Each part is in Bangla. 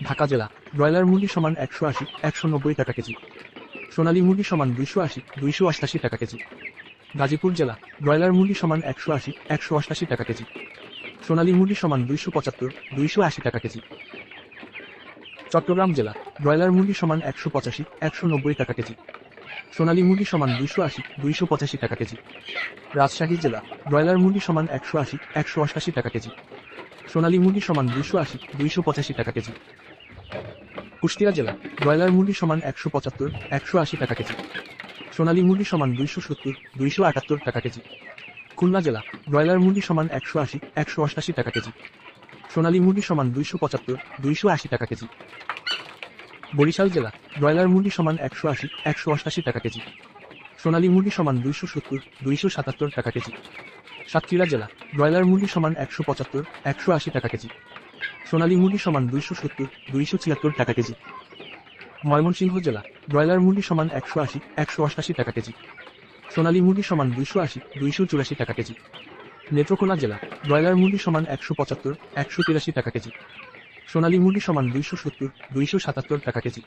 ঢাকা জেলা ব্রয়লার মুরগি সমান 180 190 টাকা কেজি। সোনালী মুরগি সমান 280 288 টাকা কেজি। গাজীপুর জেলা ব্রয়লার মুরগি সমান 180 188 টাকা কেজি। সোনালী মুরগি সমান 275 280 টাকা কেজি। চট্টগ্রাম জেলা ব্রয়লার মুরগি সমান 185 190 টাকা কেজি। সোনালী মুরগি সমান 280 285 টাকা কেজি। রাজশাহী জেলা ব্রয়লার মুরগি সমান 180 188 টাকা কেজি। সোনালী মুরগি সমান 280 285 টাকা কেজি। কুষ্টিয়া জেলা ব্রয়লার মুরগি সমান 175 180 টাকা কেজি। সোনালী মুরগি সমান 270 278 টাকা কেজি। খুলনা জেলা ব্রয়লার মুরগি সমান 180 188 টাকা কেজি। সোনালী মুরগি সমান 275 280 টাকা কেজি। বরিশাল জেলা ব্রয়লার মুরগি সমান 180 188 টাকা কেজি। সোনালী মুরগি সমান 270 277 টাকা কেজি। সাতক্ষীরা জেলা ব্রয়লার মুরগি সমান 175 180 টাকা কেজি। সোনালী মুরগি সমান 270 276 টাকা কেজি। ময়মনসিংহ জেলা ব্রয়লার মুরগি সমান 180 188 টাকা কেজি। সোনালী মুরগি সমান 280 284 টাকা কেজি। নেত্রকোনা জেলা ব্রয়লার মুরগি সমান 175 183 টাকা কেজি। সোনালী মুরগি সমান 270 277 টাকা কেজি।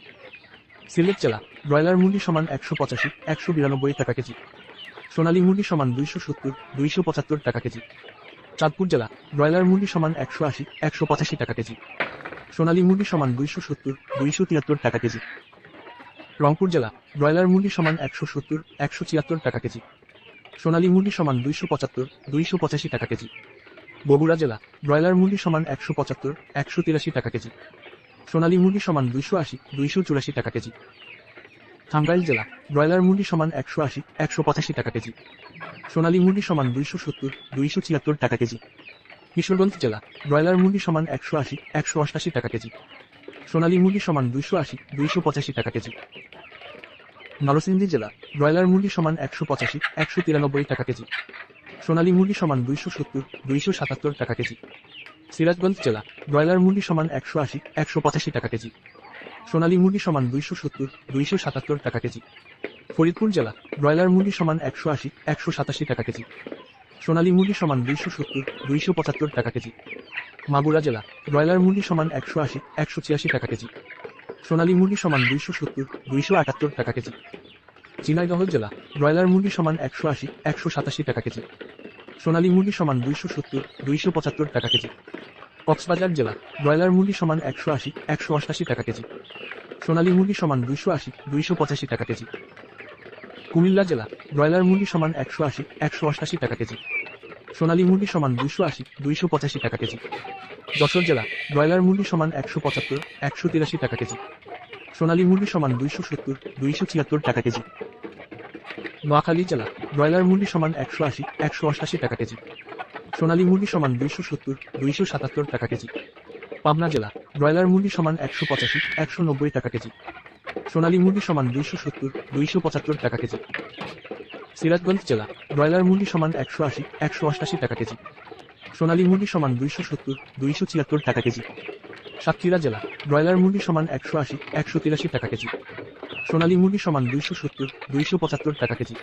সিলেট জেলা ব্রয়লার মুরগি সমান 185 192 টাকা কেজি। সোনালী মুরগি সমান 270 275 টাকা কেজি। চাঁদপুর জেলা ব্রয়লার মুরগি সমান 180 185 টাকা কেজি। সোনালী মুরগি সমান 270 273 টাকা কেজি। রংপুর জেলা ব্রয়লার মুরগি সমান 170 176 টাকা কেজি। সোনালী মুরগি সমান 275 285 টাকা কেজি। বগুড়া জেলা ব্রয়লার মুরগি সমান 175 183 টাকা কেজি। সোনালী মুরগি সমান 280 284 টাকা কেজি। টাঙ্গাইল জেলা ব্রয়লার মুরগি সমান 180 185 টাকা কেজি। সোনালী মুরগি সমান 270 276 টাকা কেজি। কিশোরগঞ্জ জেলা ব্রয়লার মুরগি সমান 180 188 টাকা কেজি। সোনালী মুরগি সমান 280 285 টাকা কেজি। নরসিংদী জেলা ব্রয়লার মুরগি সমান 185 193 টাকা কেজি। সোনালী মুরগি সমান 270 277 টাকা কেজি। সিরাজগঞ্জ জেলা ব্রয়লার মুরগি সমান 180 185 টাকা কেজি। সোনালী মুরগি সমান 270 277 টাকা কেজি। ফরিদপুর জেলা ব্রয়লার মুরগি সমান 180 187 টাকা কেজি। সোনালী মুরগি সমান 270 275 টাকা কেজি। মাগুরা জেলা ব্রয়লার মুরগি সমান 180 186 টাকা কেজি। সোনালী মুরগি সমান 270 278 টাকা কেজি। ঝিনাইদহ জেলা ব্রয়লার মুরগি সমান 180 187 টাকা কেজি। সোনালী মুরগি সমান 270 275 টাকা কেজি। কক্সবাজার জেলা ব্রয়লার মুরগি সমান 180 188 টাকা কেজি। সোনালী মুরগি সমান 280 285 টাকা কেজি। কুমিল্লা জেলা ব্রয়লার মুরগি সমান 180 188 টাকা কেজি। সোনালী মুরগি সমান 280 285 টাকা কেজি। যশোর জেলা ব্রয়লার মুরগি সমান 175 183 টাকা কেজি। সোনালী মুরগি সমান 270 276 টাকা কেজি। নোয়াখালী জেলা ব্রয়লার মুরগি সমান 180 188 টাকা কেজি। সোনালী মুরগি সমান 270 277 টাকা কেজি। পাবনা জেলা ব্রয়লার মুরগি সমান 185 190 টাকা কেজি। সোনালী মুরগি সমান 270 275 টাকা কেজি। সিরাজগঞ্জ জেলা ব্রয়লার মুরগি সমান 180 188 টাকা কেজি। সোনালী মুরগি সমান 270 276 টাকা কেজি। সাতক্ষীরা জেলা ব্রয়লার মুরগি সমান 180 183 টাকা কেজি। সোনালী মুরগি সমান 270 275 টাকা কেজি।